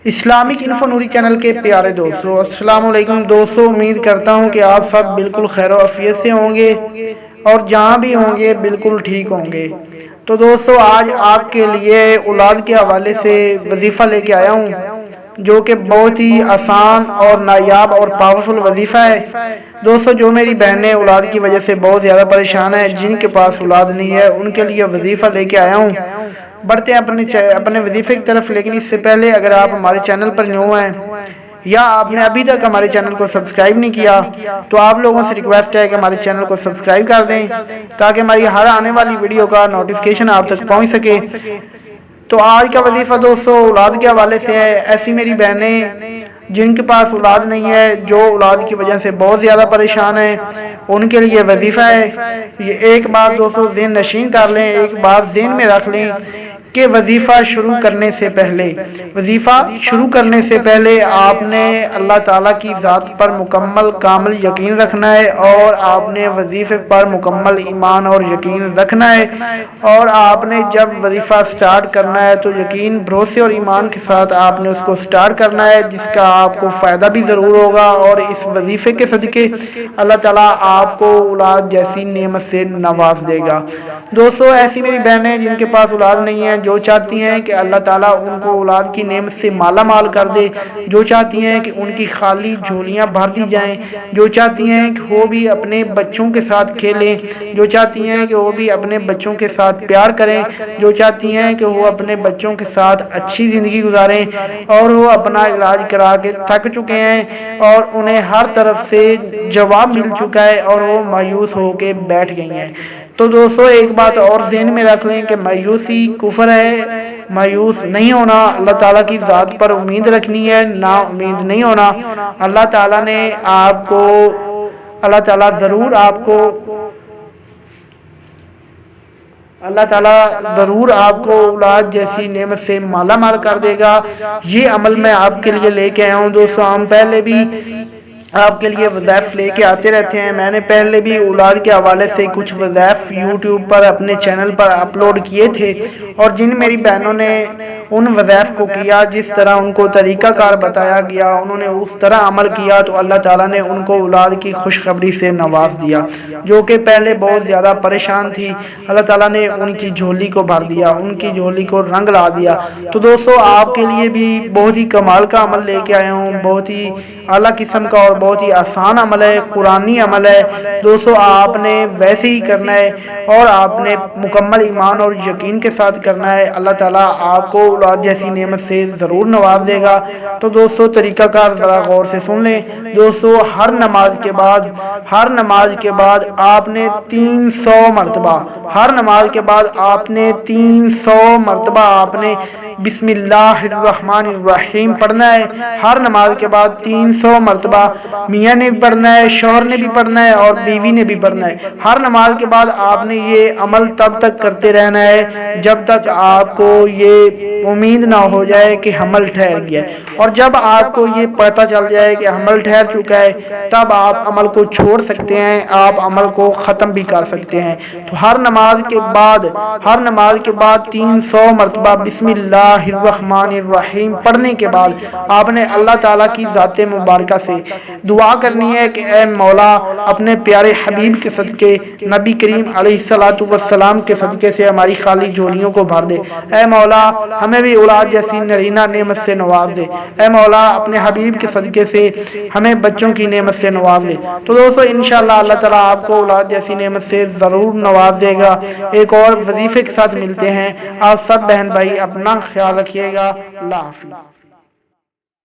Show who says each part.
Speaker 1: Islamic info نوری channel کے پیارے دوستو، السلام علیکم دوستو۔ امید کرتا ہوں کہ آپ سب بالکل خیر و عافیت سے ہوں گے اور جہاں بھی ہوں گے بالکل ٹھیک ہوں گے۔ تو دوستو آج آپ کے لیے اولاد کے حوالے سے وظیفہ لے کے آیا ہوں، جو کہ بہت ہی آسان اور نایاب اور پاورفل وظیفہ ہے۔ دوستو جو میری بہنیں اولاد کی وجہ سے بہت زیادہ پریشان ہیں، جن کے پاس اولاد نہیں ہے، ان کے لیے وظیفہ لے کے آیا ہوں۔ بڑھتے ہیں اپنے وظیفے کی طرف، لیکن اس سے پہلے اگر آپ ہمارے چینل پر نیو ہیں یا آپ نے ابھی تک ہمارے چینل کو سبسکرائب نہیں کیا تو آپ لوگوں سے ریکویسٹ ہے کہ ہمارے چینل کو سبسکرائب کر دیں تاکہ ہماری ہر آنے والی ویڈیو کا نوٹیفیکیشن آپ تک پہنچ سکے۔ تو آج کا وظیفہ دوستو اولاد کے حوالے سے ہے۔ ایسی میری بہنیں جن کے پاس اولاد نہیں ہے، جو اولاد کی وجہ سے بہت زیادہ پریشان ہیں، ان کے لیے وظیفہ ہے۔ یہ ایک بات دوستو ذہن نشین کر لیں، ایک بات ذہن میں رکھ لیں کہ وظیفہ شروع کرنے سے پہلے آپ نے اللہ تعالیٰ کی ذات پر مکمل کامل یقین رکھنا ہے، اور آپ نے وظیفے پر مکمل ایمان اور یقین رکھنا ہے، اور آپ نے جب وظیفہ سٹارٹ کرنا ہے تو یقین، بھروسے اور ایمان کے ساتھ آپ نے اس کو سٹارٹ کرنا ہے، جس کا آپ کو فائدہ بھی ضرور ہوگا، اور اس وظیفے کے صدقے اللہ تعالیٰ آپ کو اولاد جیسی نعمت سے نواز دے گا۔ دوستو ایسی میری بہنیں جن کے پاس اولاد نہیں ہے، جو چاہتی ہیں کہ اللہ تعالیٰ ان کو اولاد کی نعمت سے مالا مال کر دے، جو چاہتی ہیں کہ ان کی خالی جھولیاں بھر دی جائیں، جو چاہتی ہیں کہ وہ بھی اپنے بچوں کے ساتھ کھیلیں، جو چاہتی ہیں کہ وہ بھی اپنے بچوں کے ساتھ پیار کریں، جو چاہتی ہیں کہ وہ اپنے بچوں کے ساتھ اچھی زندگی گزاریں، اور وہ اپنا علاج کرا کے تھک چکے ہیں اور انہیں ہر طرف سے جواب مل چکا ہے اور وہ مایوس ہو کے بیٹھ گئی ہیں۔ تو دوستو ایک بات اور ذہن میں رکھ لیں کہ مایوسی کفر ہے، مایوس نہیں ہونا، اللہ تعالیٰ کی ذات پر امید رکھنی ہے، نا امید نہیں ہونا۔ اللہ تعالیٰ ضرور آپ کو اولاد جیسی نعمت سے مالا مال کر دے گا۔ یہ عمل میں آپ کے لیے لے کے آیا ہوں دوستو۔ ہم پہلے بھی آپ کے لیے وظائف لے کے آتے رہتے ہیں، میں نے پہلے بھی اولاد کے حوالے سے کچھ وظائف یوٹیوب پر اپنے چینل پر اپلوڈ کیے تھے، اور جن میری بہنوں نے ان وظائف کو کیا، جس طرح ان کو طریقہ کار بتایا گیا، انہوں نے اس طرح عمل کیا تو اللہ تعالیٰ نے ان کو اولاد کی خوشخبری سے نواز دیا۔ جو کہ پہلے بہت زیادہ پریشان تھی، اللہ تعالیٰ نے ان کی جھولی کو بھر دیا، ان کی جھولی کو رنگ لا دیا۔ تو دوستو آپ کے لیے بھی بہت ہی کمال کا عمل لے کے آیا ہوں، بہت ہی اعلیٰ قسم کا اور بہت ہی آسان عمل ہے، قرآنی عمل ہے دوستو۔ آپ نے ویسے ہی کرنا ہے اور آپ نے مکمل ایمان اور یقین کے ساتھ کرنا ہے، اللہ تعالیٰ آپ کو اولاد جیسی نعمت سے ضرور نواز دے گا۔ تو دوستو طریقہ کار ذرا غور سے سن لیں دوستو۔ ہر نماز کے بعد آپ نے 300 مرتبہ، ہر نماز کے بعد آپ نے 300 مرتبہ آپ نے بسم اللہ الرحمن الرحیم پڑھنا ہے۔ ہر نماز کے بعد 300 مرتبہ میاں نے بھی پڑھنا ہے، شوہر نے بھی پڑھنا ہے اور بیوی نے بھی پڑھنا ہے۔ ہر نماز کے بعد آپ نے یہ عمل تب تک کرتے رہنا ہے جب تک آپ کو یہ امید نہ ہو جائے کہ حمل ٹھہر گیا ہے، اور جب آپ کو یہ پتہ چل جائے کہ حمل ٹھہر چکا ہے تب آپ عمل کو چھوڑ سکتے ہیں، آپ عمل کو ختم بھی کر سکتے ہیں۔ تو ہر نماز کے بعد 300 مرتبہ بسم اللہ الرحمن الرحیم پڑھنے کے بعد آپ نے اللہ تعالیٰ کی ذات مبارکہ سے دعا کرنی ہے کہ اے مولا اپنے پیارے حبیب کے صدقے، نبی کریم علیہ السلام کے صدقے سے ہماری خالی جھولیوں کو بھر دے۔ اے مولا ہمیں بھی اولاد جیسی نرینہ نعمت سے نواز دے۔ اے مولا اپنے حبیب کے صدقے سے ہمیں بچوں کی نعمت سے نواز دے۔ تو دوستو انشاءاللہ اللہ تعالیٰ آپ کو اولاد جیسی نعمت سے ضرور نواز دے گا۔ ایک اور وظیفے کے ساتھ ملتے ہیں۔ آپ سب بہن بھائی اپنا خیال رکھیے گا۔ اللہ حافظ۔